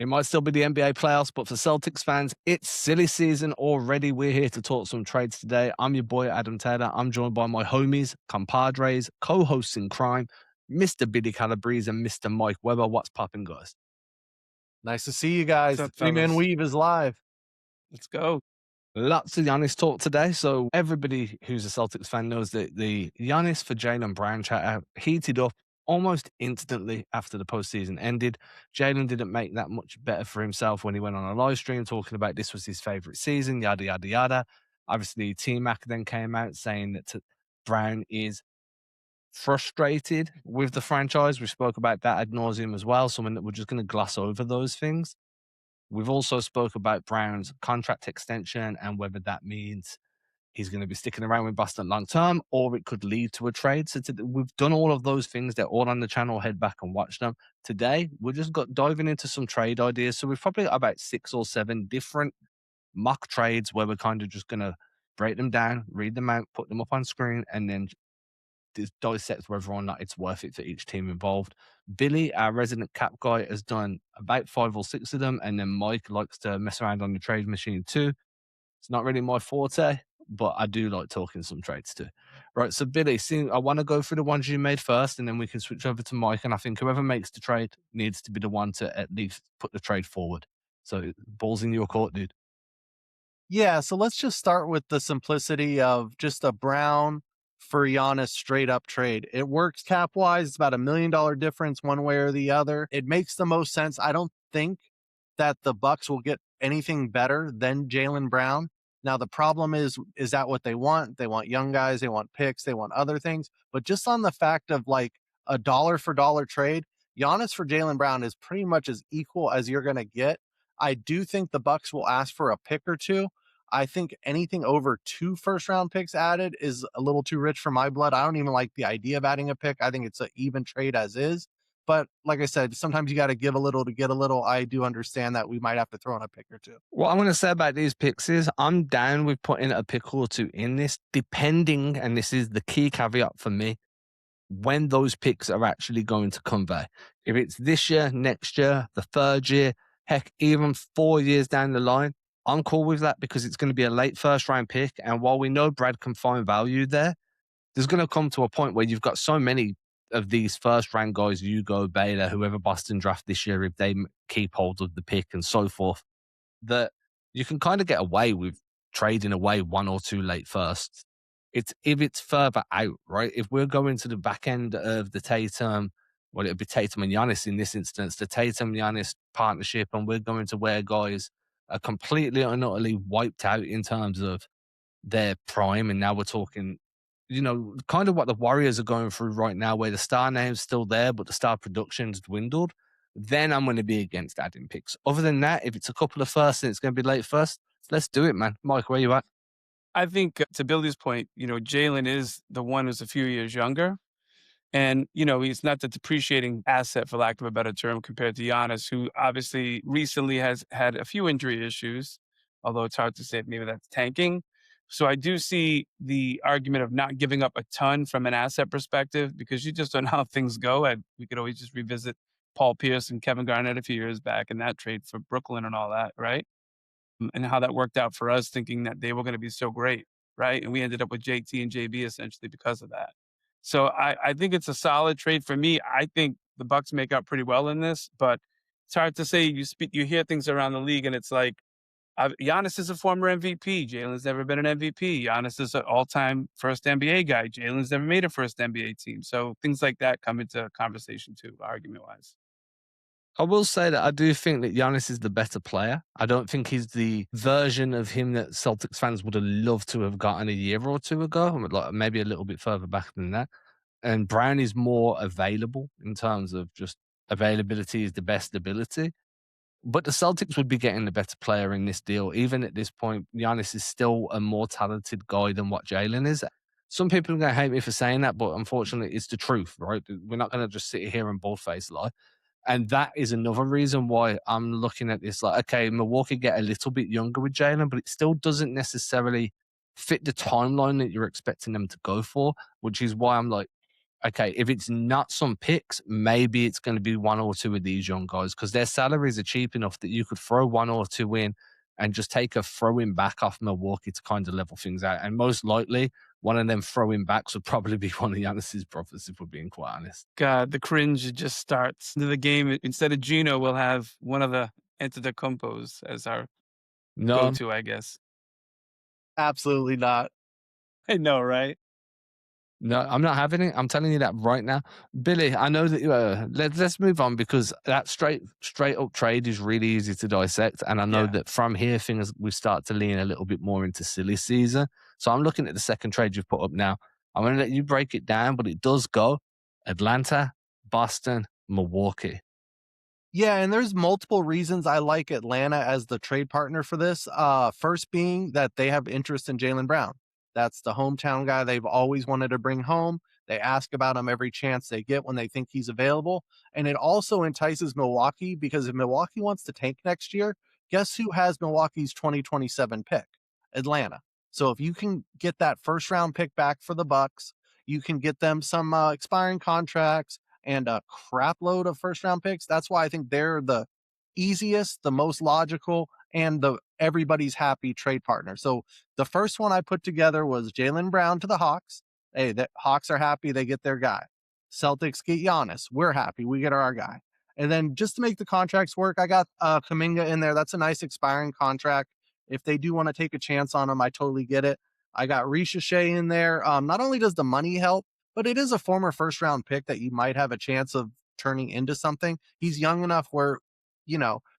It might still be the NBA playoffs, but for Celtics fans, it's silly season already. We're here to talk some trades today. I'm your boy, Adam Taylor. I'm joined by my homies, compadres, co-hosts in crime, Mr. Billy Calabrese and Mr. Mike Weber. What's popping, guys? Nice to see you What's guys. The up, three-man fellas? weave is live. Let's go. Lots of Giannis talk today. So everybody who's a Celtics fan knows that the Giannis for Jaylen Brown chat heated up almost instantly after the postseason ended. Jaylen didn't make that much better for himself when he went on a live stream talking about this was his favorite season, yada, yada, yada. Obviously, T-Mac then came out saying that Brown is frustrated with the franchise. We spoke about that ad nauseum as well. Someone that we're just going to gloss over those things. We've also spoke about Brown's contract extension and whether that means he's going to be sticking around with Boston long term or it could lead to a trade. So we've done all of those things. They're all on the channel. Head back and watch them. Today, we're just diving into some trade ideas. So we've probably got about 6 or 7 different mock trades where we're kind of just going to break them down, read them out, put them up on screen, and then dissect whether or not it's worth it for each team involved. Billy, our resident cap guy, has done about 5 or 6 of them, and then Mike likes to mess around on the trade machine too. It's not really my forte, but I do like talking some trades too. Right, so Billy, I want to go through the ones you made first, and then we can switch over to Mike, and I think whoever makes the trade needs to be the one to at least put the trade forward. So ball's in your court, dude. Yeah, so let's just start with the simplicity of just a Brown for Giannis straight up trade. It works cap wise. It's about $1 million difference one way or the other. It makes the most sense. I don't think that the Bucks will get anything better than Jaylen Brown. Now the problem is that what they want? They want young guys, they want picks, they want other things. But just on the fact of like a dollar for dollar trade, Giannis for Jaylen Brown is pretty much as equal as you're gonna get. I do think the Bucks will ask for a pick or two. I think anything over 2 first-round picks added is a little too rich for my blood. I don't even like the idea of adding a pick. I think it's an even trade as is. But like I said, sometimes you got to give a little to get a little. I do understand that we might have to throw in a pick or two. What I'm going to say about these picks is I'm down with putting a pick or two in this, depending, and this is the key caveat for me, when those picks are actually going to convey. If it's this year, next year, the third year, heck, even 4 years down the line, I'm cool with that because it's going to be a late first round pick. And while we know Brad can find value there, there's going to come to a point where you've got so many of these first round guys, Hugo, Baylor, whoever Boston draft this year, if they keep hold of the pick and so forth, that you can kind of get away with trading away 1 or 2 late firsts. It's if it's further out, right? If we're going to the back end of the Tatum, well, it'd be Tatum and Giannis in this instance, the Tatum Giannis partnership, and we're going to where guys are completely and utterly wiped out in terms of their prime. And now we're talking, kind of what the Warriors are going through right now, where the star name's still there, but the star production's dwindled. Then I'm going to be against adding picks. Other than that, if it's a couple of firsts and it's going to be late first, let's do it, man. Mike, where you at? I think to Billy's point, Jaylen is the one who's a few years younger. And, he's not the depreciating asset, for lack of a better term, compared to Giannis, who obviously recently has had a few injury issues, although it's hard to say if maybe that's tanking. So I do see the argument of not giving up a ton from an asset perspective because you just don't know how things go. And we could always just revisit Paul Pierce and Kevin Garnett a few years back and that trade for Brooklyn and all that, right? And how that worked out for us, thinking that they were going to be so great, right? And we ended up with JT and JB essentially because of that. So I think it's a solid trade for me. I think the Bucks make out pretty well in this, but it's hard to say. You hear things around the league, and it's like Giannis is a former MVP. Jaylen's never been an MVP. Giannis is an all-time first NBA guy. Jaylen's never made a first NBA team. So things like that come into conversation too, argument-wise. I will say that I do think that Giannis is the better player. I don't think he's the version of him that Celtics fans would have loved to have gotten a year or two ago, like maybe a little bit further back than that. And Brown is more available in terms of just availability is the best ability. But the Celtics would be getting the better player in this deal. Even at this point, Giannis is still a more talented guy than what Jaylen is. Some people are going to hate me for saying that, but unfortunately, it's the truth, right? We're not going to just sit here and boldface lie. And that is another reason why I'm looking at this like, okay, Milwaukee get a little bit younger with Jaylen, but it still doesn't necessarily fit the timeline that you're expecting them to go for, which is why I'm like, okay, if it's not some picks, maybe it's going to be one or two of these young guys because their salaries are cheap enough that you could throw one or two in and just take a throwing back off Milwaukee to kind of level things out. And most likely, one of them throwing backs would probably be one of Giannis's brothers, if we're being quite honest. God, the cringe just starts. The game, instead of Gino, we'll have one of the Antetokounmpos as our No, go-to, I guess. Absolutely not. I know, right? no, I'm not having it. I'm telling you that right now, Billy. I know that. Let's move on because that straight up trade is really easy to dissect, and I know Yeah. that from here things we start to lean a little bit more into silly season. So I'm looking at the second trade you've put up now. I'm going to let you break it down, but it does go Atlanta, Boston, Milwaukee. Yeah, and there's multiple reasons I like Atlanta as the trade partner for this. First being that they have interest in Jaylen Brown. That's the hometown guy they've always wanted to bring home. They ask about him every chance they get when they think he's available. And it also entices Milwaukee because if Milwaukee wants to tank next year, guess who has Milwaukee's 2027 pick? Atlanta. So if you can get that first round pick back for the Bucks, you can get them some expiring contracts and a crap load of first round picks. That's why I think they're the easiest, the most logical, and the everybody's happy trade partner. So the first one I put together was Jaylen Brown to the Hawks. Hey, the Hawks are happy they get their guy. Celtics get Giannis. We're happy we get our guy. And then just to make the contracts work, I got Kuminga in there. That's a nice expiring contract. If they do want to take a chance on him, I totally get it. I got Ricochet in there. Not only does the money help, but it is a former first round pick that you might have a chance of turning into something. He's young enough where,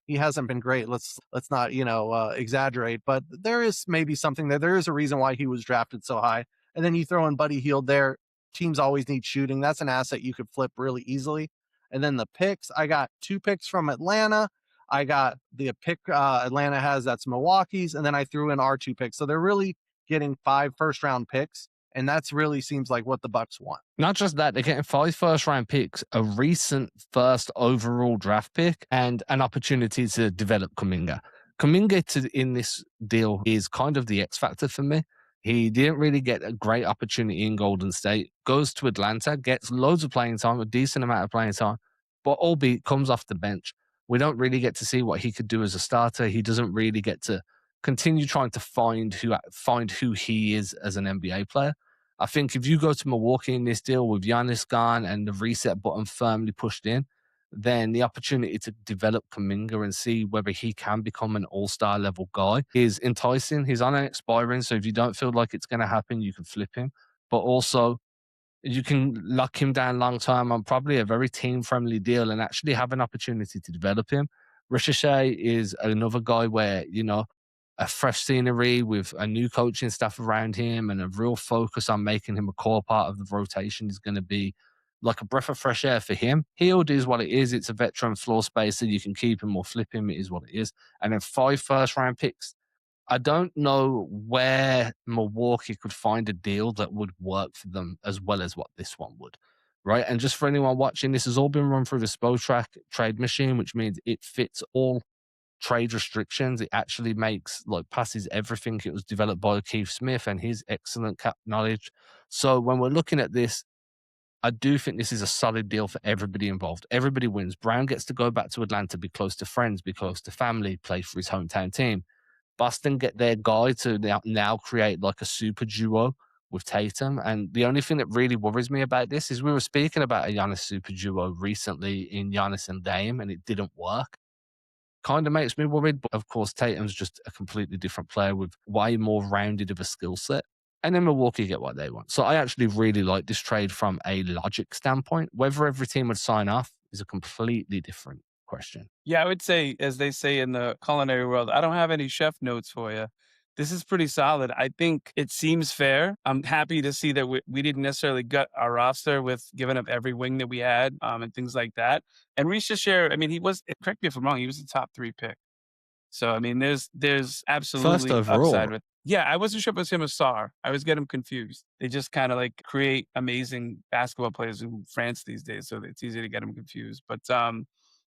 he hasn't been great. Let's not, exaggerate, but there is maybe something there. There is a reason why he was drafted so high. And then you throw in Buddy Hield there. Teams always need shooting. That's an asset you could flip really easily. And then the picks, I got two picks from Atlanta. I got the pick Atlanta has that's Milwaukee's, and then I threw in our two picks. So they're really getting 5 first round picks, and that's really seems like what the Bucks want. Not just that, they're getting 5 first round picks, a recent first overall draft pick, and an opportunity to develop Kuminga. In this deal is kind of the X factor for me. He didn't really get a great opportunity in Golden State, goes to Atlanta, gets loads of playing time, a decent amount of playing time, but albeit comes off the bench. We don't really get to see what he could do as a starter. He doesn't really get to continue trying to find who he is as an NBA player. I think if you go to Milwaukee in this deal with Giannis gone and the reset button firmly pushed in, then the opportunity to develop Kuminga and see whether he can become an all-star level guy is enticing. He's on an expiring, so if you don't feel like it's going to happen, you can flip him. But also, you can lock him down long term on probably a very team friendly deal and actually have an opportunity to develop him. Ricochet is another guy where, a fresh scenery with a new coaching staff around him and a real focus on making him a core part of the rotation is going to be like a breath of fresh air for him. Heald is what it is. It's a veteran floor spacer. You can keep him or flip him. It is what it is. And then 5 first round picks. I don't know where Milwaukee could find a deal that would work for them as well as what this one would. Right. And just for anyone watching, this has all been run through the Spotrac trade machine, which means it fits all trade restrictions. It actually passes everything. It was developed by Keith Smith and his excellent cap knowledge. So when we're looking at this, I do think this is a solid deal for everybody involved. Everybody wins. Brown gets to go back to Atlanta, be close to friends, be close to family, play for his hometown team. Boston get their guy to now create like a super duo with Tatum. And the only thing that really worries me about this is we were speaking about a Giannis super duo recently in Giannis and Dame, and it didn't work. Kind of makes me worried, but of course, Tatum's just a completely different player with way more rounded of a skill set. And then Milwaukee get what they want. So I actually really like this trade from a logic standpoint. Whether every team would sign off is a completely different question. Yeah, I would say, as they say in the culinary world, I don't have any chef notes for you. This is pretty solid. I think it seems fair. I'm happy to see that we didn't necessarily gut our roster with giving up every wing that we had and things like that. And Risha Share, I mean, correct me if I'm wrong, he was the top 3 pick. So, I mean, there's First absolutely upside overall, with. Yeah, I wasn't sure if it was him or Sar. I was getting confused. They just kind of like create amazing basketball players in France these days, so it's easy to get them confused. But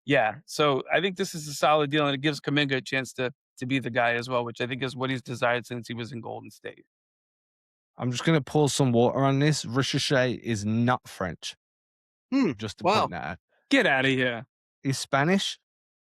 yeah, so I think this is a solid deal, and it gives Kuminga a chance to be the guy as well, which I think is what he's desired since he was in Golden State. I'm just going to pour some water on this. Ricochet is not French, Hmm. just to point Wow. that out. Get out of here. He's Spanish.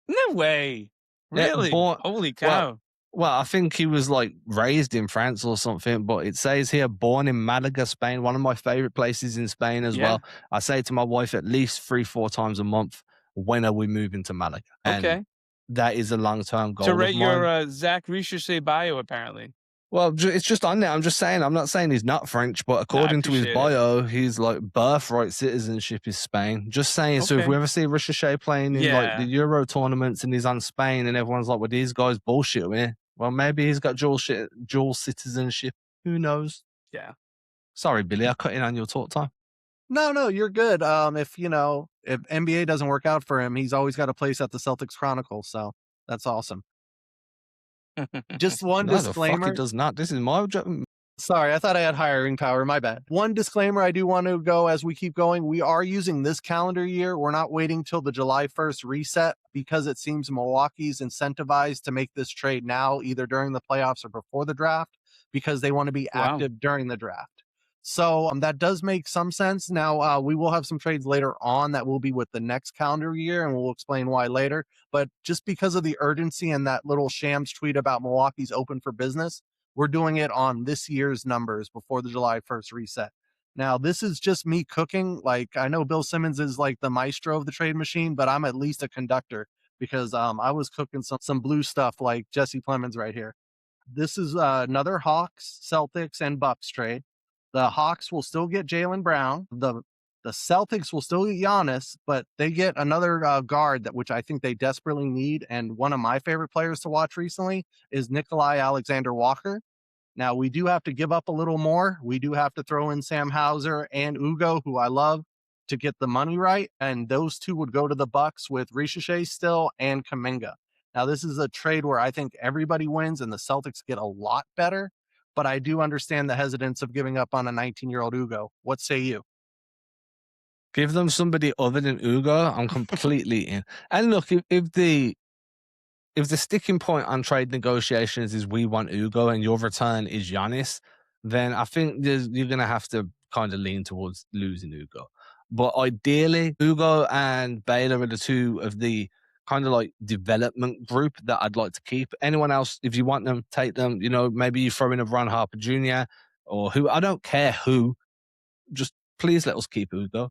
No way. Yeah, Really? born. Holy Well, cow. I think he was like raised in France or something, but it says here born in Malaga, Spain, one of my favorite places in Spain as Yeah. well. I say to my wife at least 3-4 times a month, when are we moving to Malaga? And Okay. that is a long-term To goal of rate your mine. Zach Ricochet bio, apparently. Well, it's just on there. I'm just saying. I'm not saying he's not French, but No, I according to his appreciate it. bio, he's like birthright citizenship is Spain. Just saying. So if we Okay. ever see Ricochet playing in like the Yeah. Euro tournaments and he's on Spain and everyone's like, "Well, these guys bullshit me." Well, maybe he's got dual citizenship. Who knows? Yeah. Sorry, Billy. I cut in on your talk time. No, you're good. If if NBA doesn't work out for him, he's always got a place at the Celtics Chronicle. So that's awesome. Just one No, the fuck it disclaimer. does not. This is my job. Sorry, I thought I had hiring power. My bad. One disclaimer I do want to go as we keep going. We are using this calendar year. We're not waiting till the July 1st reset because it seems Milwaukee's incentivized to make this trade now, either during the playoffs or before the draft, because they want to be Wow. active during the draft. So that does make some sense. Now, we will have some trades later on that will be with the next calendar year, and we'll explain why later. But just because of the urgency and that little Shams tweet about Milwaukee's open for business, we're doing it on this year's numbers before the July 1st reset. Now, this is just me cooking. Like, I know Bill Simmons is like the maestro of the trade machine, but I'm at least a conductor because I was cooking some blue stuff like Jesse Plemons right here. This is another Hawks, Celtics, and Bucks trade. The Hawks will still get Jaylen Brown. The Celtics will still get Giannis, but they get another guard that which I think they desperately need. And one of my favorite players to watch recently is Nikolai Alexander Walker. Now, we do have to give up a little more. We do have to throw in Sam Hauser and Ugo, who I love, to get the money right. And those two would go to the Bucks with Ricochet still and Kaminga. Now, this is a trade where I think everybody wins and the Celtics get a lot better. But I do understand the hesitance of giving up on a 19-year-old Ugo. What say you? Give them somebody other than Ugo. I'm completely in. And look, if the sticking point on trade negotiations is we want Ugo and your return is Giannis, then I think you're going to have to kind of lean towards losing Ugo. But ideally, Ugo and Baylor are the two of the kind of like development group that I'd like to keep. Anyone else, if you want them, take them. You know, maybe you throw in a Ron Harper Jr. or who. I don't care who. Just please let us keep Ugo.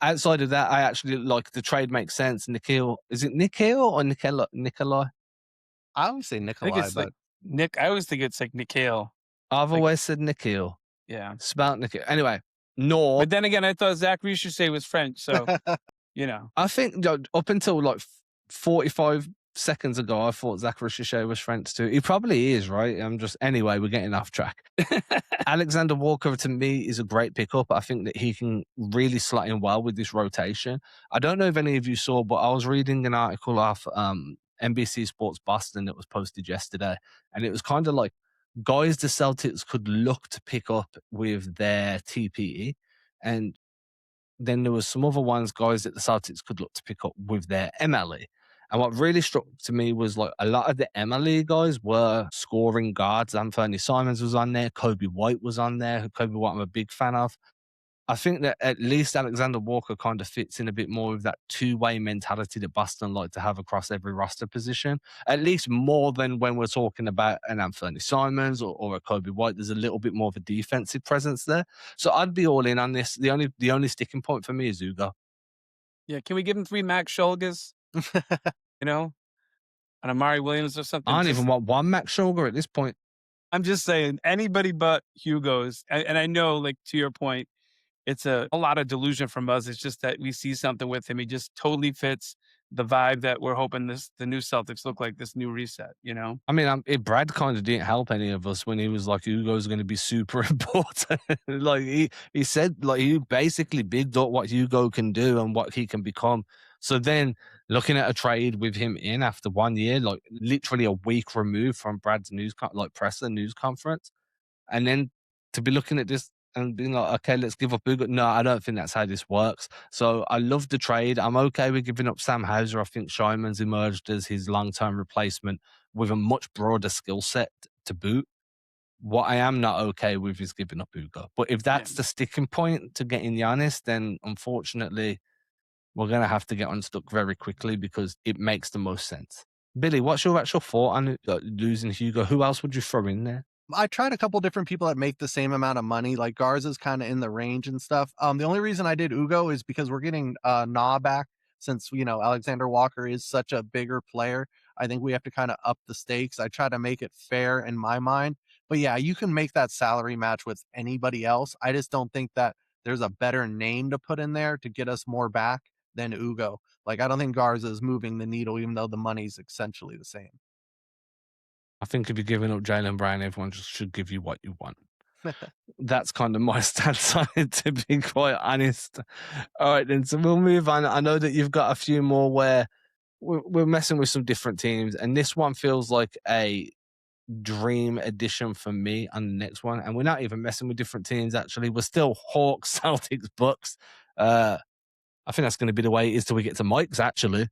Outside of that, I actually like the trade makes sense. Nikhil, is it Nikhil or Nikolai? I always say I think Nikolai, it's but like Nick. I always think it's like Nikhil. I've Like, always said Nikhil. yeah. Spelt Nikhil. Anyway, Nor. But then again, I thought Zach Ricochet was French. So, I think up until like 45 seconds ago, I thought Zach Ricochet was French too. He probably is, right? Anyway, we're getting off track. Alexander Walker to me is a great pickup. I think that he can really slot in well with this rotation. I don't know if any of you saw, but I was reading an article off NBC Sports Boston that was posted yesterday, and it was kind of like guys the Celtics could look to pick up with their TPE, and then there was some other ones, guys that the Celtics could look to pick up with their MLE. And what really struck to me was like a lot of the MLE guys were scoring guards. Anthony Simons was on there. Kobe White was on there. Kobe White I'm a big fan of. I think that at least Alexander Walker kind of fits in a bit more of that two-way mentality that Boston like to have across every roster position. At least more than when we're talking about an Anthony Simons or a Kobe White. There's a little bit more of a defensive presence there. So I'd be all in on this. The only sticking point for me is Ugo. Yeah. Can we give him 3 Max Shulgers? And Amari Williams or something? I don't even want one Max Shulger at this point. I'm just saying anybody but Hugo's. And I know, like, to your point, it's a lot of delusion from us. It's just that we see something with him. He just totally fits the vibe that we're hoping the new Celtics look like, this new reset, I mean, Brad kind of didn't help any of us when he was like, Hugo's going to be super important. Like he said, like he basically bigged up what Hugo can do and what he can become. So then looking at a trade with him in after 1 year, like literally a week removed from Brad's presser news conference, and then to be looking at this and being like, okay, let's give up Ugo. No, I don't think that's how this works. So I love the trade. I'm okay with giving up Sam Hauser. I think Shyman's emerged as his long-term replacement with a much broader skill set to boot. What I am not okay with is giving up Ugo. But if Yeah. that's the sticking point to getting Giannis, then unfortunately we're gonna have to get unstuck very quickly because it makes the most sense. Billy, what's your actual thought on losing Hugo? Who else would you throw in there? I tried a couple different people that make the same amount of money, like Garza's kinda in the range and stuff. The only reason I did Ugo is because we're getting, Na back since, Alexander Walker is such a bigger player. I think we have to kinda up the stakes. I try to make it fair in my mind. But yeah, you can make that salary match with anybody else. I just don't think that there's a better name to put in there to get us more back than Ugo. Like, I don't think Garza is moving the needle even though the money's essentially the same. I think if you're giving up Jaylen Brown, everyone just should give you what you want. That's kind of my stance on it, to be quite honest. All right, then. So we'll move on. I know that you've got a few more where we're messing with some different teams, and this one feels like a dream edition for me on the next one. And we're not even messing with different teams, actually. We're still Hawks, Celtics, Bucks. I think that's going to be the way it is till we get to Mike's, actually.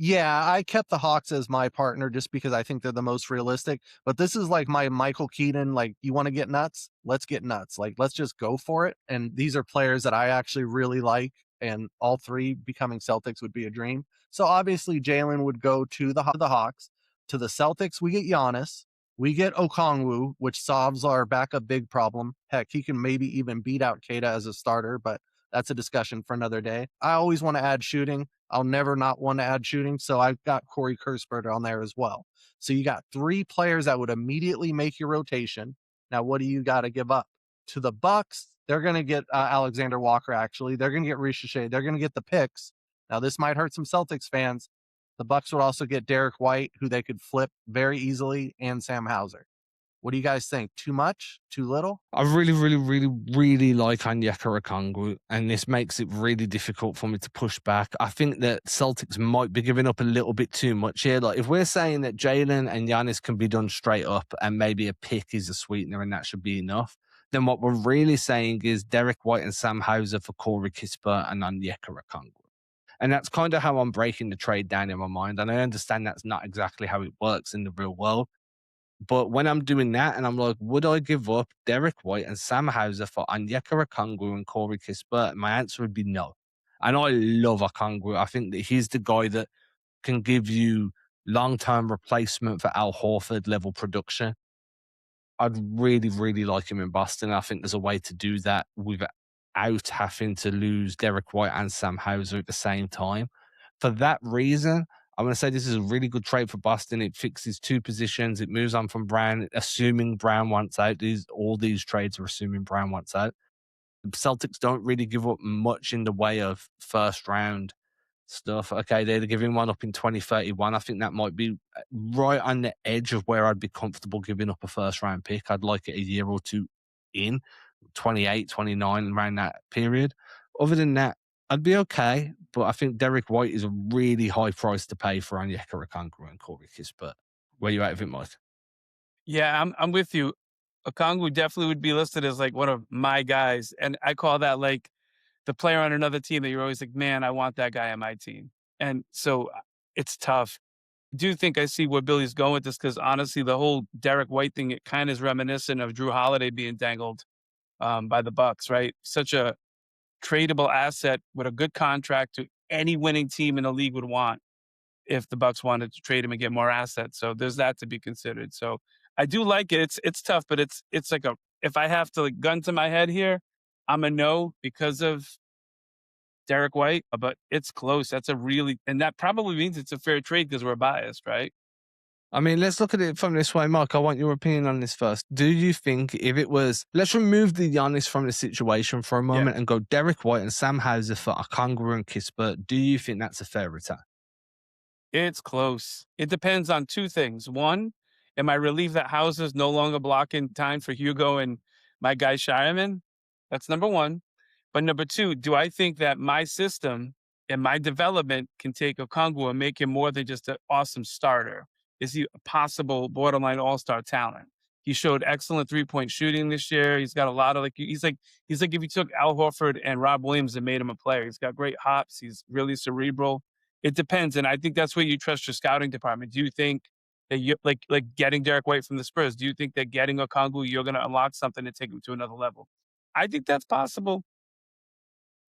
Yeah, I kept the Hawks as my partner just because I think they're the most realistic. But this is like my Michael Keaton, like, you want to get nuts? Let's get nuts. Like, let's just go for it. And these are players that I actually really like. And all three becoming Celtics would be a dream. So obviously, Jaylen would go to the Hawks. To the Celtics, we get Giannis. We get Okongwu, which solves our backup big problem. Heck, he can maybe even beat out Kata as a starter, but that's a discussion for another day. I always want to add shooting. I'll never not want to add shooting. So I've got Corey Kirsberger on there as well. So you got three players that would immediately make your rotation. Now, what do you got to give up? To the Bucks, they're going to get Alexander Walker, actually. They're going to get Ricochet. They're going to get the picks. Now, this might hurt some Celtics fans. The Bucks would also get Derrick White, who they could flip very easily, and Sam Hauser. What do you guys think? Too much? Too little? I really, really, really, really like Onyeka Okongwu, and this makes it really difficult for me to push back. I think that Celtics might be giving up a little bit too much here. Like, if we're saying that Jaylen and Giannis can be done straight up and maybe a pick is a sweetener and that should be enough, then what we're really saying is Derrick White and Sam Hauser for Corey Kispert and Onyeka Okongwu. And that's kind of how I'm breaking the trade down in my mind. And I understand that's not exactly how it works in the real world. But when I'm doing that and I'm like, would I give up Derrick White and Sam Hauser for Onyeka Okongwu and Corey Kispert? My answer would be no. And I love Okongwu. I think that he's the guy that can give you long-term replacement for Al Horford level production. I'd really, really like him in Boston. I think there's a way to do that without having to lose Derrick White and Sam Hauser at the same time. For that reason, I'm going to say this is a really good trade for Boston. It fixes two positions. It moves on from Brown, assuming Brown wants out. All these trades are assuming Brown wants out. The Celtics don't really give up much in the way of first round stuff. Okay, they're giving one up in 2031. I think that might be right on the edge of where I'd be comfortable giving up a first round pick. I'd like it a year or two in 28, 29, around that period. Other than that, I'd be okay. But I think Derrick White is a really high price to pay for Onyeka Okongwu and Corey Kispert. Where you at with it, Mike? Yeah, I'm with you. Okongwu definitely would be listed as like one of my guys. And I call that like the player on another team that you're always like, man, I want that guy on my team. And so it's tough. I do think I see where Billy's going with this because honestly, the whole Derek White thing, it kind of is reminiscent of Drew Holiday being dangled by the Bucks, right? Such a tradable asset with a good contract to any winning team in the league would want if the Bucks wanted to trade him and get more assets. So there's that to be considered. So I do like it. It's tough, but it's like a if I have to like gun to my head here, I'm a no because of Derek White, but it's close. That's a really and that probably means it's a fair trade because we're biased, right? I mean, let's look at it from this way, Mark. I want your opinion on this first. Do you think if it was, let's remove the Giannis from the situation for a Yeah. moment and go Derrick White and Sam Hauser for Okongwu and Kispert, do you think that's a fair return? It's close. It depends on two things. One, am I relieved that Hauser's no longer blocking time for Hugo and my guy Shireman? That's number one. But number two, do I think that my system and my development can take Okongwu and make him more than just an awesome starter? Is he a possible borderline all-star talent? He showed excellent three-point shooting this year. He's got a lot of he's like if you took Al Horford and Rob Williams and made him a player. He's got great hops. He's really cerebral. It depends, and I think that's where you trust your scouting department. Do you think That you like getting Derrick White from the Spurs? Do you think that getting Okongwu, you're gonna unlock something to take him to another level? I think that's possible.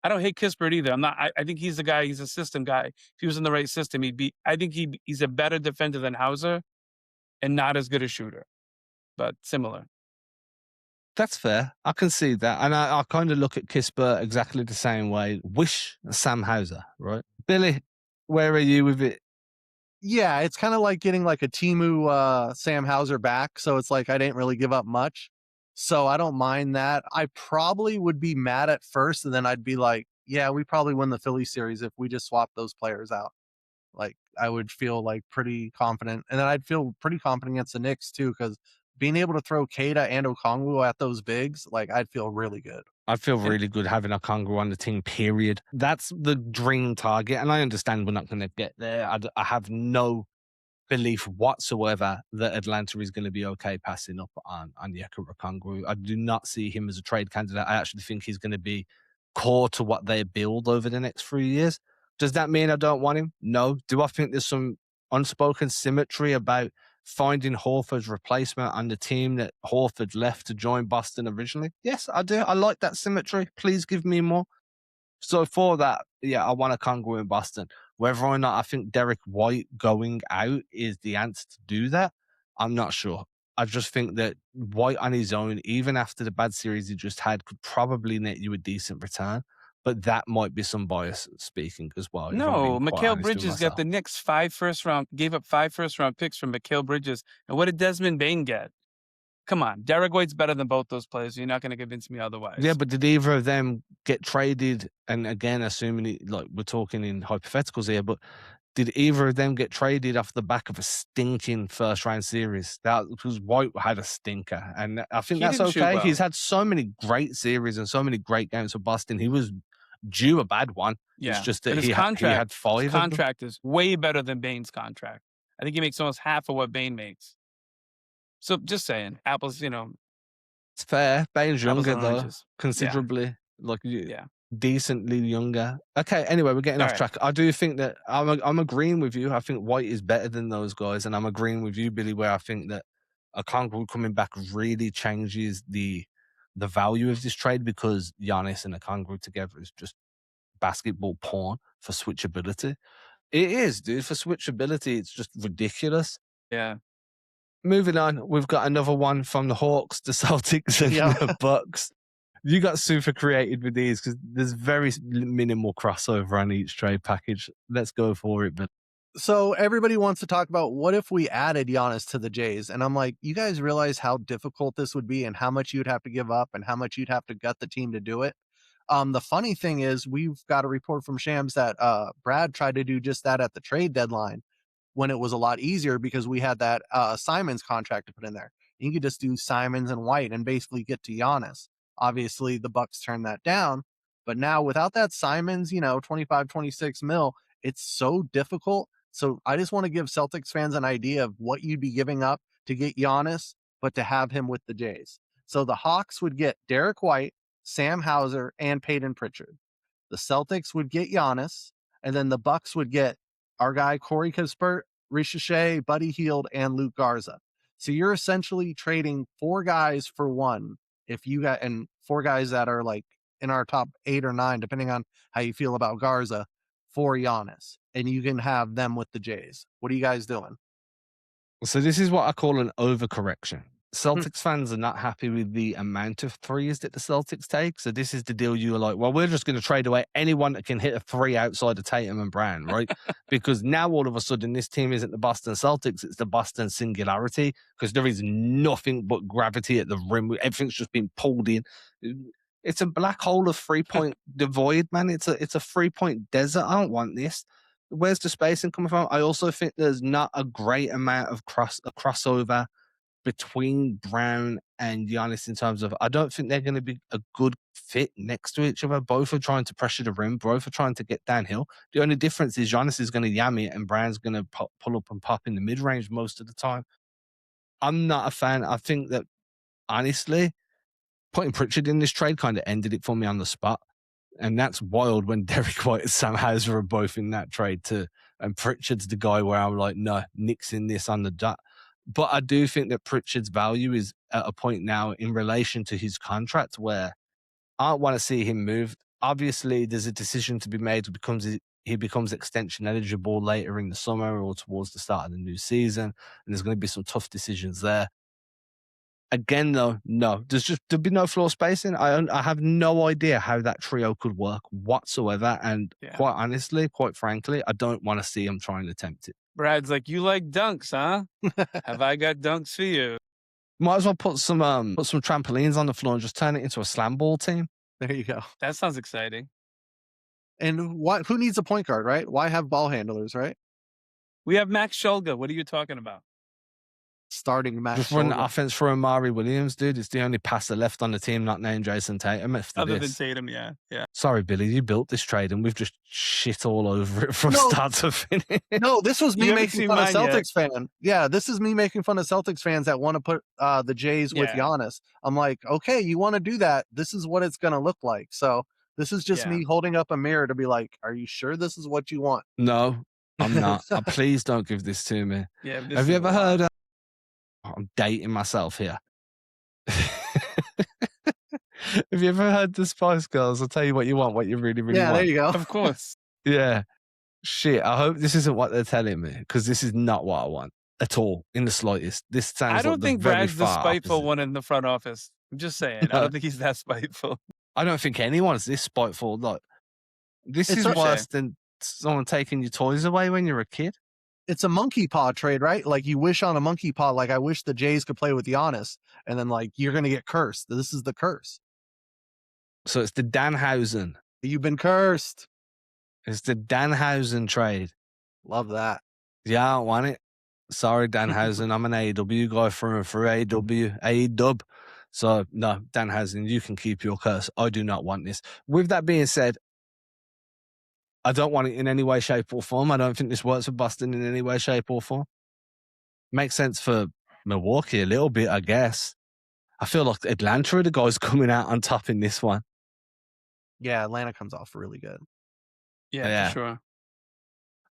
I don't hate Kispert either. I think he's the guy, he's a system guy. If he was in the right system, I think he's a better defender than Hauser and not as good a shooter, but similar. That's fair. I can see that. And I kind of look at Kispert exactly the same way. Wish Sam Hauser, right? Billy, where are you with it? Yeah, it's kind of like getting like a Timu Sam Hauser back. So it's like I didn't really give up much. So I don't mind that. I probably would be mad at first, and then I'd be like, yeah, we probably win the Philly series if we just swap those players out. Like I would feel like pretty confident. And then I'd feel pretty confident against the Knicks too, because being able to throw Keita and Okongwu at those bigs, like I'd feel really good. I feel And really good having a Congo on the team, period. That's the dream target. And I understand we're not going to get there. I have no belief whatsoever that Atlanta is going to be okay passing up on Yeka Okongwu. I do not see him as a trade candidate. I actually think he's going to be core to what they build over the next 3 years. Does that mean I don't want him? No. Do I think there's some unspoken symmetry about finding Horford's replacement on the team that Horford left to join Boston originally? Yes, I do. I like that symmetry. Please give me more. So for that, yeah, I want a Congo in Boston. Whether or not I think Derrick White going out is the answer to do that, I'm not sure. I just think that White on his own, even after the bad series he just had, could probably net you a decent return. But that might be some bias speaking as well, if I'm no, being quite Mikal honest with Bridges got myself. the Knicks gave up 5 first round picks from Mikal Bridges. And what did Desmond Bain get? Come on, Derrick White's better than both those players. You're not going to convince me Yeah, otherwise. but did either of them get traded? And again, assuming like we're talking in hypotheticals here, but did either of them get traded off the back of a stinking first round series? That because White had a stinker, and I think He that's didn't shoot okay. He's well. had so many great series and so many great games for Boston. He was due a bad one. It's Yeah, just that and he had his 5 of them. contract is way better than Bain's contract. I think he makes almost half of what Bain makes. So just saying, apples, It's fair. Bane's apples younger and though, oranges. Yeah, considerably, like yeah. decently younger. Okay. Anyway, we're getting All off right. track. I do think that I'm agreeing with you. I think White is better than those guys, and I'm agreeing with you, Billy, where I think that a Okongwu coming back really changes the value of this trade because Giannis and a Okongwu together is just basketball porn for switchability. It is, dude. For switchability, it's just ridiculous. Yeah. Moving on, we've got another one from the Hawks, the Celtics, and Yeah. the Bucks. You got super creative with these because there's very minimal crossover on each trade package. Let's go for it. But So everybody wants to talk about what if we added Giannis to the Jays? And I'm like, you guys realize how difficult this would be and how much you'd have to give up and how much you'd have to gut the team to do it. The funny thing is we've got a report from Shams that Brad tried to do just that at the trade deadline when it was a lot easier because we had that Simons contract to put in there. You could just do Simons and White and basically get to Giannis. Obviously, the Bucks turned that down, but now without that Simons, 25, 26 mil, it's so difficult. So I just want to give Celtics fans an idea of what you'd be giving up to get Giannis, but to have him with the Jays. So the Hawks would get Derrick White, Sam Hauser, and Peyton Pritchard. The Celtics would get Giannis, and then the Bucks would get our guy Corey Kispert, Ricochet, Buddy Hield, and Luke Garza. So you're essentially trading 4 guys for one. If you got and 4 guys that are like in our top 8 or 9, depending on how you feel about Garza, for Giannis, and you can have them with the Jays. What are you guys doing? so this is what I call an overcorrection. Celtics fans are not happy with the amount of threes that the Celtics take. So this is the deal. You are like, well, we're just going to trade away anyone that can hit a 3 outside of Tatum and Brown, right? Because now all of a sudden this team isn't the Boston Celtics, it's the Boston Singularity because there is nothing but gravity at the rim. Everything's just been pulled in. It's a black hole of 3-point devoid, man. It's a 3-point desert. I don't want this. Where's the spacing coming from? I also think there's not a great amount of crossover between Brown and Giannis in terms of I don't think they're going to be a good fit next to each other. Both are trying to pressure the rim. Both are trying to get downhill. The only difference is Giannis is going to yam it and Brown's going to pull up and pop in the mid range most of the time. I'm not a fan. I think that honestly, putting Pritchard in this trade kind of ended it for me on the spot. And that's wild when Derrick White and Sam Hauser are both in that trade too. And Pritchard's the guy where I'm like, no, nixing this on the dot. But I do think that Pritchard's value is at a point now in relation to his contract where I want to see him moved. Obviously, there's a decision to be made. He becomes extension eligible later in the summer or towards the start of the new season, and there's going to be some tough decisions there. Again, though, no, there'll be no floor spacing. I have no idea how that trio could work whatsoever, and quite honestly, quite frankly, I don't want to see him trying to attempt it. Brad's like, you like dunks, huh? Have I got dunks for you? Might as well put some trampolines on the floor and just turn it into a slam ball team. There you go. That sounds exciting. And who needs a point guard, right? Why have ball handlers, right? We have Max Shulga. What are you talking about? Starting Max Just run the Shulga. offense for Amari Williams, dude. It's the only passer left on the team not named Jason Tatum after Other this. than Tatum, yeah. Sorry, Billy, you built this trade and we've just shit all over it from start to finish. No, this was me You haven't making seen fun of mine yet. Celtics fan. Yeah, this is me making fun of Celtics fans that want to put the Jays with Yeah. Giannis. I'm like, okay, you want to do that. This is what it's going to look like. So this is just me holding up a mirror to be like, are you sure this is what you want? No, I'm not. Please don't give this to me. Yeah. Have you ever heard? I'm dating myself here. Have you ever heard the Spice Girls? I'll tell you what you want, what you really, really want. Yeah, there you go. Of course. Yeah. Shit. I hope this isn't what they're telling me because this is not what I want at all in the slightest. This sounds I don't like the think very Brad's the far spiteful opposite. one in the front office. I'm just saying. I don't think he's that spiteful. I don't think anyone's this spiteful. Like, this It's is okay. worse than someone taking your toys away when you're a kid. It's a monkey paw trade, right? Like you wish on a monkey paw, like I wish the Jays could play with Giannis, and then like you're gonna get cursed. This is the curse. So it's the Danhausen. You've been cursed. It's the Danhausen trade. Love that. Yeah, I don't want it. Sorry, Danhausen. I'm an AEW guy for AEW. So no, Danhausen, you can keep your curse. I do not want this. With that being said, I don't want it in any way, shape, or form. I don't think this works for Boston in any way, shape, or form. Makes sense for Milwaukee a little bit, I guess. I feel like Atlanta are the guys coming out on top in this one. Yeah, Atlanta comes off really good. Yeah, for sure.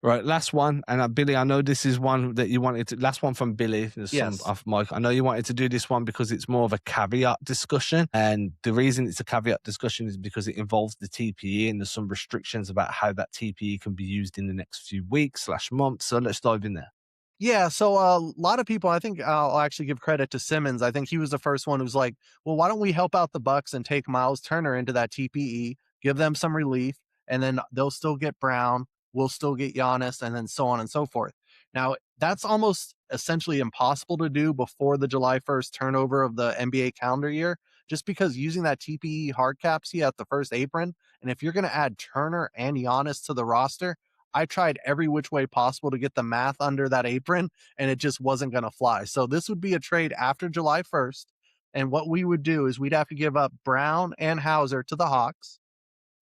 Right, last one. And Billy, I know this is one that you wanted to, last one from Billy. There's Yes. some off mic. I know you wanted to do this one because it's more of a caveat discussion. And the reason it's a caveat discussion is because it involves the TPE and there's some restrictions about how that TPE can be used in the next few weeks/months. So let's dive in there. Yeah, so a lot of people, I think I'll actually give credit to Simmons. I think he was the first one who's like, well, why don't we help out the Bucks and take Myles Turner into that TPE, give them some relief, and then they'll still get Brown, we'll still get Giannis, and then so on and so forth. Now, that's almost essentially impossible to do before the July 1st turnover of the NBA calendar year, just because using that TPE hard cap seat at the first apron, and if you're going to add Turner and Giannis to the roster, I tried every which way possible to get the math under that apron, and it just wasn't going to fly. So this would be a trade after July 1st. And what we would do is we'd have to give up Brown and Hauser to the Hawks.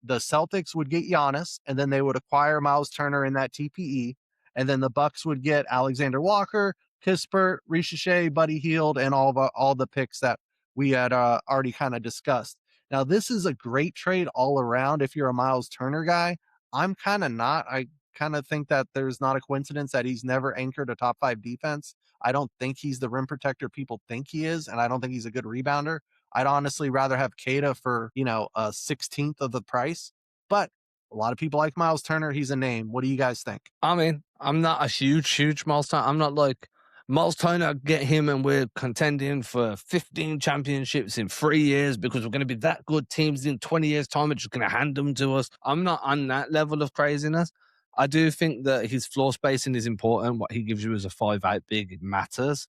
The Celtics would get Giannis, and then they would acquire Myles Turner in that TPE. And then the Bucks would get Alexander Walker, Kispert, Richiche, Buddy Hield, and all the picks that we had already kind of discussed. Now, this is a great trade all around if you're a Myles Turner guy. I'm kind of not. I kind of think that there's not a coincidence that he's never anchored a top 5 defense. I don't think he's the rim protector people think he is, and I don't think he's a good rebounder. I'd honestly rather have Kata for, a 16th of the price. But a lot of people like Myles Turner. He's a name. What do you guys think? I mean, I'm not a huge Miles Turner. I'm not like Miles Turner, get him and we're contending for 15 championships in 3 years because we're going to be that good. Teams in 20 years' time are just going to hand them to us. I'm not on that level of craziness. I do think that his floor spacing is important. What he gives you as a 5'8" big, it matters.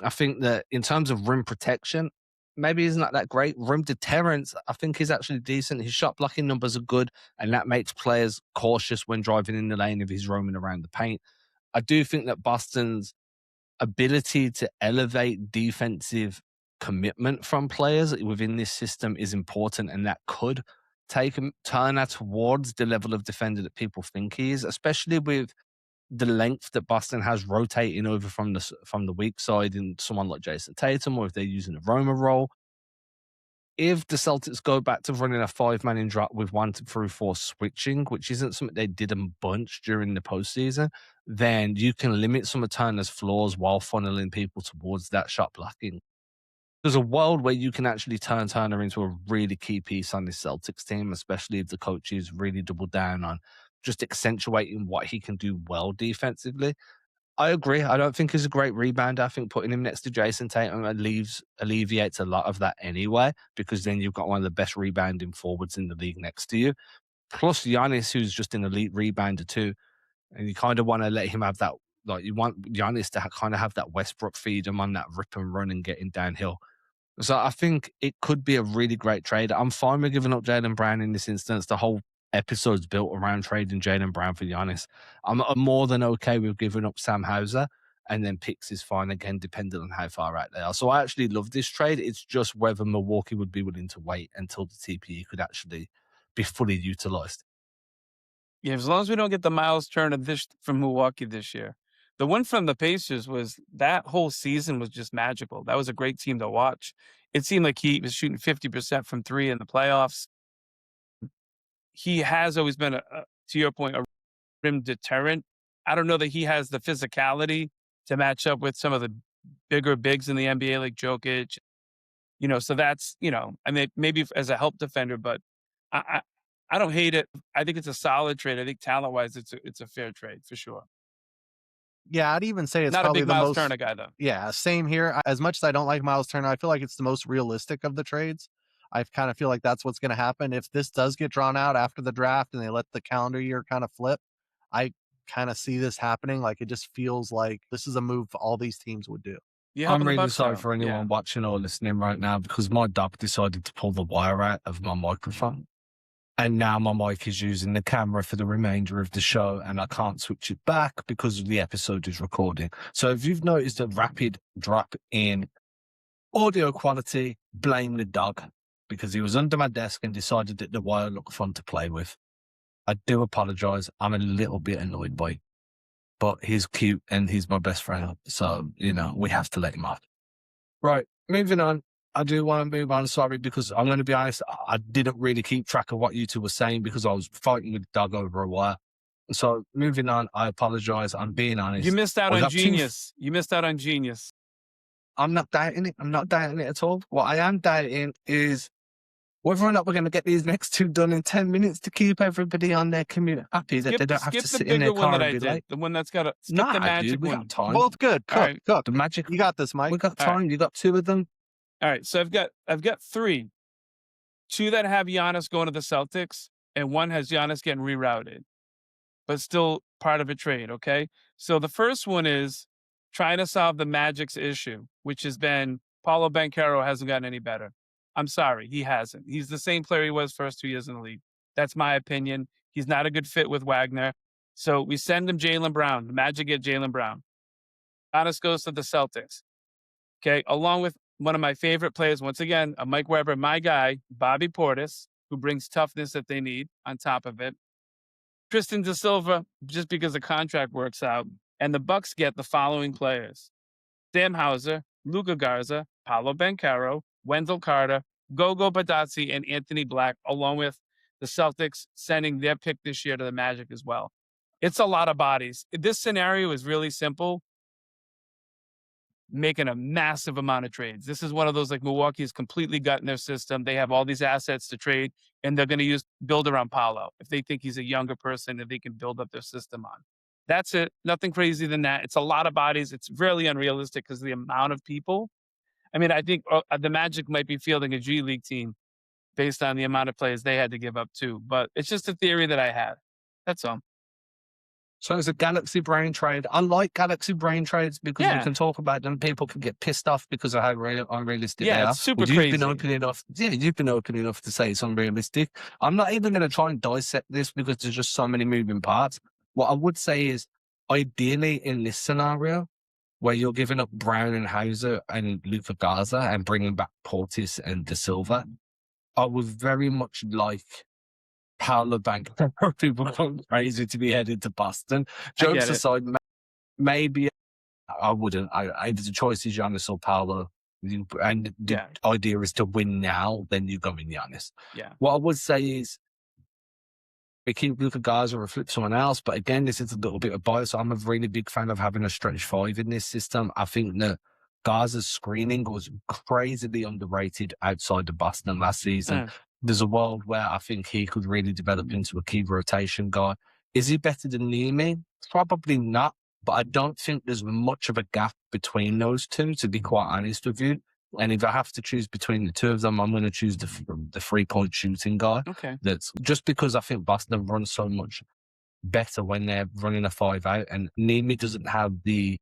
I think that in terms of rim protection, maybe he's not that great. Rim deterrence, I think he's actually decent. His shot blocking numbers are good, and that makes players cautious when driving in the lane if he's roaming around the paint. I do think that Boston's ability to elevate defensive commitment from players within this system is important, and that could take Turner towards the level of defender that people think he is, especially with the length that Boston has rotating over from the weak side in someone like Jason Tatum, or if they're using a Roma role. if the Celtics go back to running a 5-man in drop with 1 through 4 switching, which isn't something they did a bunch during the postseason, then you can limit some of Turner's flaws while funneling people towards that shot blocking. There's a world where you can actually turn Turner into a really key piece on this Celtics team, especially if the coaches really double down on just accentuating what he can do well defensively. I agree. I don't think he's a great rebounder. I think putting him next to Jason Tatum alleviates a lot of that anyway, because then you've got one of the best rebounding forwards in the league next to you. Plus Giannis, who's just an elite rebounder too. And you kind of want to let him have that, like you want Giannis to kind of have that Westbrook freedom on that rip and run and getting downhill. So I think it could be a really great trade. I'm fine with giving up Jaylen Brown in this instance. The whole episode's built around trading Jaylen Brown for Giannis. I'm more than okay with giving up Sam Hauser, and then picks is fine again, depending on how far out they are. So I actually love this trade. It's just whether Milwaukee would be willing to wait until the TPE could actually be fully utilized. Yeah, as long as we don't get the Myles Turner from Milwaukee this year. The one from the Pacers was that whole season was just magical. That was a great team to watch. It seemed like he was shooting 50% from three in the playoffs. He has always been, to your point, a rim deterrent. I don't know that he has the physicality to match up with some of the bigger bigs in the NBA, like Jokic. So that's, I mean, maybe as a help defender, but I, I don't hate it. I think it's a solid trade. I think talent-wise, it's a fair trade for sure. Yeah, I'd even say it's Not a probably big the Myles most. Turner guy, though. Yeah, same here. As much as I don't like Myles Turner, I feel like it's the most realistic of the trades. I kind of feel like that's what's going to happen. If this does get drawn out after the draft and they let the calendar year kind of flip, I kind of see this happening. Like it just feels like this is a move all these teams would do. You're I'm helping the really Bucks sorry out. for anyone Yeah. watching or listening right now, because my dog decided to pull the wire out of my microphone. And now my mic is using the camera for the remainder of the show, and I can't switch it back because the episode is recording. So if you've noticed a rapid drop in audio quality, blame the dog, because he was under my desk and decided that the wire looked fun to play with. I do apologize. I'm a little bit annoyed by it, but he's cute and he's my best friend. So, we have to let him off. Right, moving on. I do want to move on, sorry, because I'm going to be honest, I didn't really keep track of what you two were saying because I was fighting with Doug over a wire. So moving on, I apologize. I'm being honest. You missed out We on got genius. You missed out on genius. I'm not doubting it. I'm not doubting it at all. What I am doubting is whether or not we're going to get these next two done in 10 minutes to keep everybody on their commute happy, that they don't have to Skip the sit in their bigger one car that and I be did. late. The one that's got skip Nah, the magic dude, we one. got time. Both good. All right. Cook. The magic. You got this, Mike. We got All right. time. You got two of them. All right. So I've got three. Two that have Giannis going to the Celtics, and one has Giannis getting rerouted, but still part of a trade, okay? So the first one is trying to solve the Magic's issue, which has been Paolo Banchero hasn't gotten any better. I'm sorry, he hasn't. He's the same player he was first 2 years in the league. That's my opinion. He's not a good fit with Wagner. So we send him Jaylen Brown. The Magic get Jaylen Brown. Giannis goes to the Celtics, okay? Along with one of my favorite players, once again, a Mike Weber, my guy, Bobby Portis, who brings toughness that they need on top of it. Tristan Da Silva, just because the contract works out. And the Bucks get the following players: Sam Hauser, Luka Garza, Paolo Banchero, Wendell Carter, Gogo Badazzi, and Anthony Black, along with the Celtics sending their pick this year to the Magic as well. It's a lot of bodies. This scenario is really simple, making a massive amount of trades. This is one of those, like, Milwaukee's completely gutting their system. They have all these assets to trade, and they're going to build around Paolo if they think he's a younger person that they can build up their system on. That's it. Nothing crazy than that. It's a lot of bodies. It's really unrealistic because of the amount of people. I mean, I think the Magic might be fielding a G League team based on the amount of players they had to give up too. But it's just a theory that I had. That's all. So it's a Galaxy Brain trade. I like Galaxy Brain trades because we Yeah. can talk about them. People can get pissed off because of how unrealistic they Yeah, are. it's super Well, you've been crazy. open enough. Yeah, you've been open enough to say it's unrealistic. I'm not even going to try and dissect this because there's just so many moving parts. What I would say is, ideally in this scenario, where you're giving up Brown and Hauser and Luka Garza and bringing back Portis and Da Silva, I would very much like Paolo Banchero. People going crazy to be headed to Boston. I get Jokes it. aside, maybe I wouldn't. The choice is Giannis or Paolo. And the Yeah. idea is to win now, then you go in Giannis. Yeah. What I would say is we keep Luka Garza or flip someone else, but again, this is a little bit of bias. I'm a really big fan of having a stretch five in this system. I think that Garza's screening was crazily underrated outside of Boston last season. Mm. There's a world where I think he could really develop into a key rotation guy. Is he better than Nimi? Probably not, but I don't think there's much of a gap between those two, to be quite honest with you. And if I have to choose between the two of them, I'm going to choose the 3-point shooting guy. Okay. That's just because I think Boston runs so much better when they're running a 5-out, and Nimi doesn't have the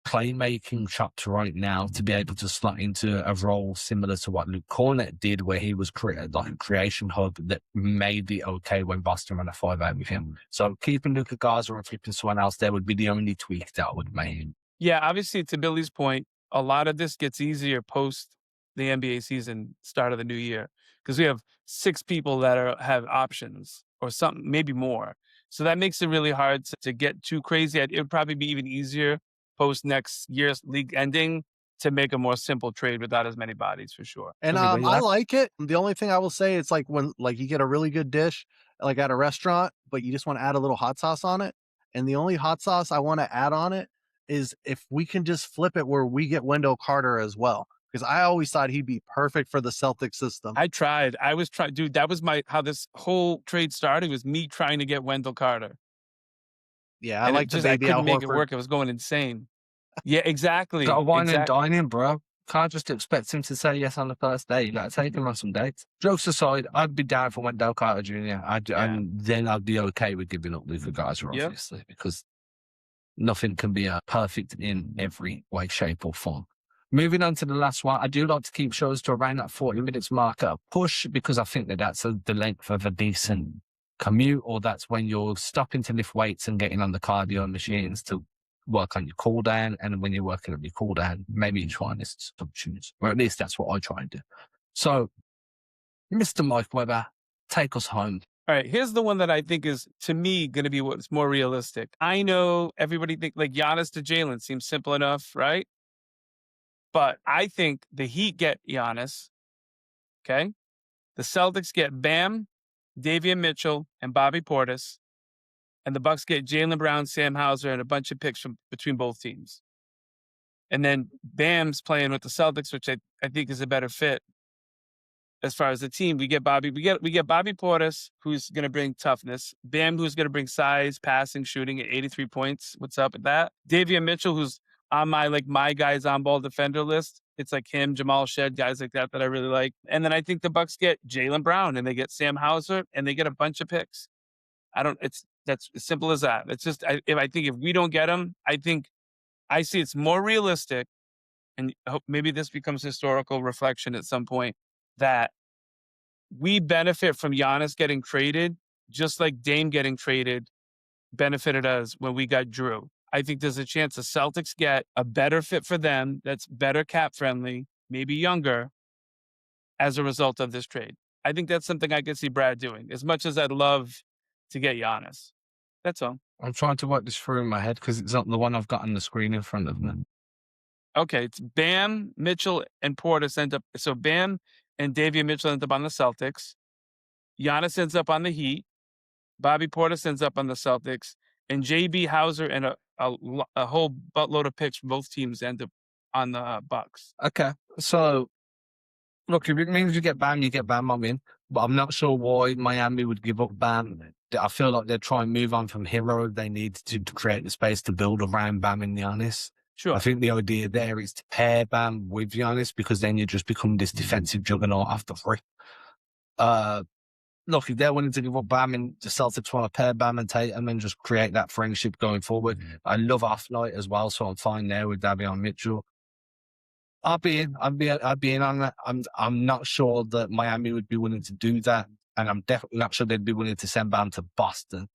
playmaking chops right now to be able to slot into a role similar to what Luke Cornett did, where he was like a creation hub that made it okay when Boston ran a 5-out with him. So keeping Luka Garza or flipping someone else there would be the only tweak that I would make. Yeah, obviously, to Billy's point, a lot of this gets easier post the NBA season, start of the new year, because we have 6 people that have options or something, maybe more. So that makes it really hard to get too crazy. It would probably be even easier post next year's league ending to make a more simple trade without as many bodies, for sure. And I like it. The only thing I will say, it's like when you get a really good dish, like at a restaurant, but you just want to add a little hot sauce on it. And the only hot sauce I want to add on it is if we can just flip it where we get Wendell Carter as well. Because I always thought he'd be perfect for the Celtics system. I tried. I was trying, dude. That was how this whole trade started. Was me trying to get Wendell Carter. Yeah, I like the baby I couldn't Al make it Horford. work. It was going insane. Yeah, exactly. Got to wine and Exactly. dine him, bro. Can't just expect him to say yes on the first day. You got to take him on some dates. Jokes aside, I'd be down for Wendell Carter Jr. And then I'd be okay with giving up Luka Garza, obviously, because nothing can be perfect in every way, shape, or form. Moving on to the last one, I do like to keep shows to around that 40 minutes mark at a push, because I think that that's the length of a decent commute, or that's when you're stopping to lift weights and getting on the cardio machines to work on your cool down. And when you're working on your cool down, maybe you're trying this tunes, or at least that's what I try and do. So, Mr. Mike Webber, take us home. All right, here's the one that I think is, to me, going to be what's more realistic. I know everybody think like Giannis to Jaylen seems simple enough, right? But I think the Heat get Giannis, okay? The Celtics get Bam, Davion Mitchell, and Bobby Portis. And the Bucks get Jaylen Brown, Sam Hauser, and a bunch of picks from between both teams. And then Bam's playing with the Celtics, which I think is a better fit. As far as the team, we get Bobby Portis, who's going to bring toughness. Bam, who's going to bring size, passing, shooting at 83 points. What's up with that? Davion Mitchell, who's on my guys on ball defender list. It's like him, Jamal Shed, guys like that I really like. And then I think the Bucks get Jaylen Brown, and they get Sam Hauser, and they get a bunch of picks. That's as simple as that. It's just, I think if we don't get them, I see it's more realistic, and I hope maybe this becomes historical reflection at some point, that we benefit from Giannis getting traded, just like Dame getting traded benefited us when we got Drew. I think there's a chance the Celtics get a better fit for them that's better cap friendly, maybe younger, as a result of this trade. I think that's something I could see Brad doing, as much as I'd love to get Giannis. That's all. I'm trying to work this through in my head because it's not the one I've got on the screen in front of me. Okay, it's Bam, Mitchell, and Portis end up. So Bam and Davion Mitchell end up on the Celtics. Giannis ends up on the Heat. Bobby Portis ends up on the Celtics. And JB Hauser and a whole buttload of picks from both teams end up on the Bucks. Okay, so look, if it means you get Bam, I'm in. But I'm not sure why Miami would give up Bam. I feel like they're trying to move on from Hero. They need to create the space to build around Bam and Giannis. Sure. I think the idea there is to pair Bam with Giannis, because then you just become this defensive juggernaut after three. Look, if they're willing to give up Bam and the Celtics want to pair Bam and Tatum and just create that friendship going forward. I love off night as well, so I'm fine there with Davion Mitchell. I'd be in on that. I'm not sure that Miami would be willing to do that, and I'm definitely not sure they'd be willing to send Bam to Boston.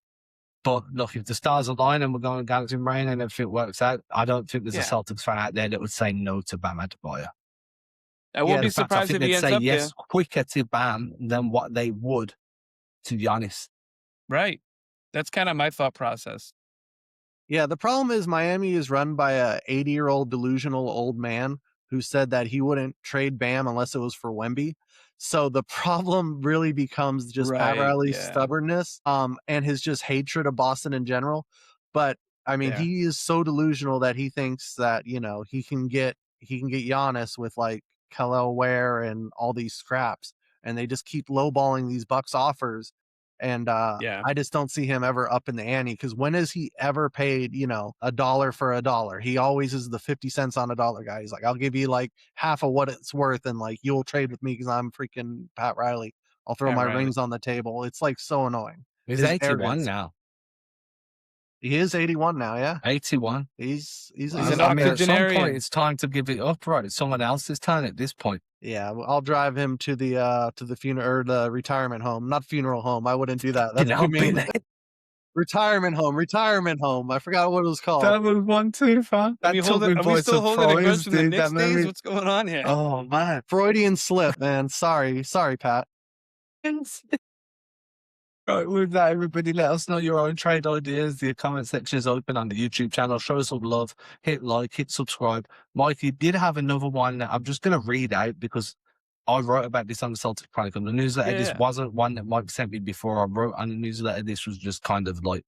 But look, if the stars align and we're going Galaxy Rain and everything works out, I don't think there's a Celtics fan out there that would say no to Bam Adebayo. I won't be surprised if he ends up yes there. quicker to Bam than what they would to Giannis. Right. That's kind of my thought process. Yeah, the problem is Miami is run by a 80-year-old delusional old man who said that he wouldn't trade Bam unless it was for Wemby. So the problem really becomes just Pat Right. Riley's Yeah. stubbornness, and his just hatred of Boston in general. But I mean, Yeah. he is so delusional that he thinks that, he can get Giannis with like Kel'el Ware and all these scraps, and they just keep lowballing these Bucks offers. And Yeah. I just don't see him ever up in the ante, because when has he ever paid, a dollar for a dollar? He always is the 50 cents on a dollar guy. He's like, I'll give you like half of what it's worth, and like you'll trade with me because I'm freaking Pat Riley. I'll throw Pat my Riley. rings on the table. It's like so annoying. He's His 81 arrogance. now. He is 81 now, yeah. 81. He's He's he's an I mean, at some point, octogenarian. it's time to give it up, right? It's someone else's turn at this point. Yeah, well, I'll drive him to the funeral or the retirement home. Not funeral home. I wouldn't do that. That's too mean. Retirement home. I forgot what it was called. That was 1-2, fam. Are we still holding a grudge from the Knicks days? What's going on here? Oh, man. Freudian slip, man. Sorry, Pat. Right, with that, everybody, let us know your own trade ideas. The comment section is open on the YouTube channel. Show us some love. Hit like, hit subscribe. Mikey did have another one that I'm just going to read out because I wrote about this on the Celtics Chronicle, the newsletter. Yeah, This yeah. wasn't one that Mike sent me before I wrote on the newsletter. This was just kind of like,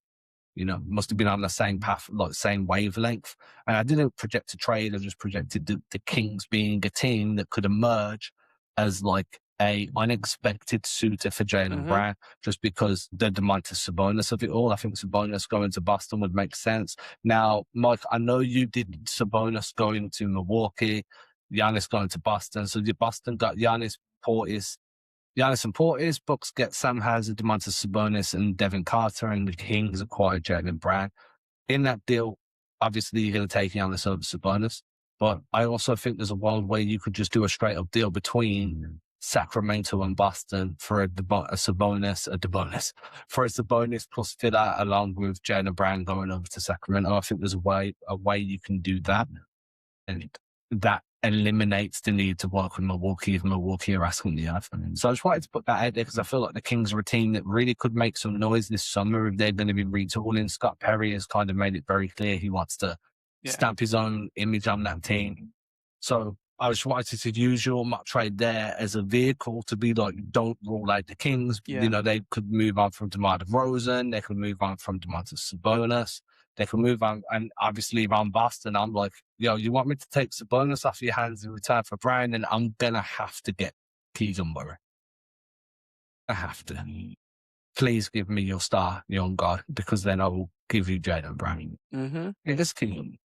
must have been on the same path, like same wavelength. And I didn't project a trade. I just projected the Kings being a team that could emerge as like a unexpected suitor for Jaylen Brown, just because the Domantas Sabonis of it all. I think Sabonis going to Boston would make sense. Now, Mike, I know you did Sabonis going to Milwaukee, Giannis going to Boston. So Boston got Giannis and Portis. Bucks get Sam Hauser, Domantas Sabonis, and Devin Carter, and the Kings acquired Jaylen Brown. In that deal, obviously you're going to take Giannis over Sabonis, but I also think there's a world where you could just do a straight up deal between Sacramento and Boston for a Sabonis plus fit out along with Jaylen Brown going over to Sacramento. I think there's a way you can do that, and that eliminates the need to work with Milwaukee if Milwaukee are asking the earth. So I just wanted to put that out there because I feel like the Kings are a team that really could make some noise this summer if they're going to be retooling. Scott Perry has kind of made it very clear he wants to stamp his own image on that team. So I just wanted to use your mock trade there as a vehicle to be like, don't rule out the Kings. Yeah. They could move on from DeMar DeRozan. They could move on from Domantas Sabonis. They can move on. And obviously, if I'm Boston, I'm like, you want me to take Sabonis off your hands in return for Brown? And I'm going to have to get Keegan Murray. I have to. Please give me your star, young guy, because then I will give you Jaylen Brown. It's Keegan.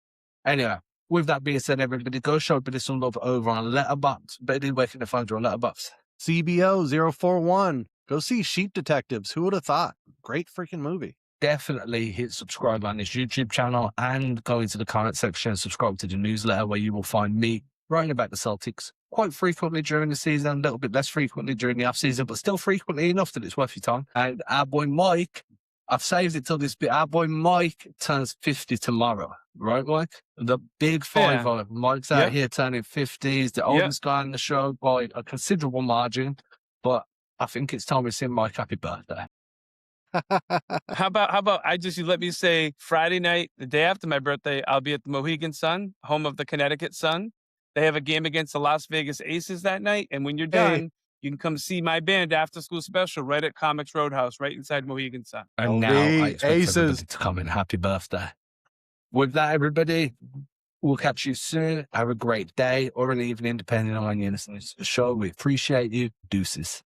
Anyway, with that being said, everybody, go show a bit of some love over on Letterboxd. Betty, where can they find you on Letterboxd? CBO041. Go see Sheep Detectives. Who would have thought? Great freaking movie. Definitely hit subscribe on this YouTube channel and go into the comment section and subscribe to the newsletter where you will find me writing about the Celtics quite frequently during the season, a little bit less frequently during the off season, but still frequently enough that it's worth your time. And our boy Mike, I've saved it till this bit. Our boy Mike turns 50 tomorrow, right, Mike? The big 5-0. Mike's out here turning 50. He's the oldest guy on the show by a considerable margin, but I think it's time we sing Mike happy birthday. How about you let me say Friday night, the day after my birthday, I'll be at the Mohegan Sun, home of the Connecticut Sun. They have a game against the Las Vegas Aces that night. And when you're done, you can come see my band after school special right at Comics Roadhouse, right inside Mohegan Sun. And now I expect everybody to come in. Happy birthday. With that, everybody, we'll catch you soon. Have a great day or an evening, depending on when you're listening to the show. We appreciate you. Deuces.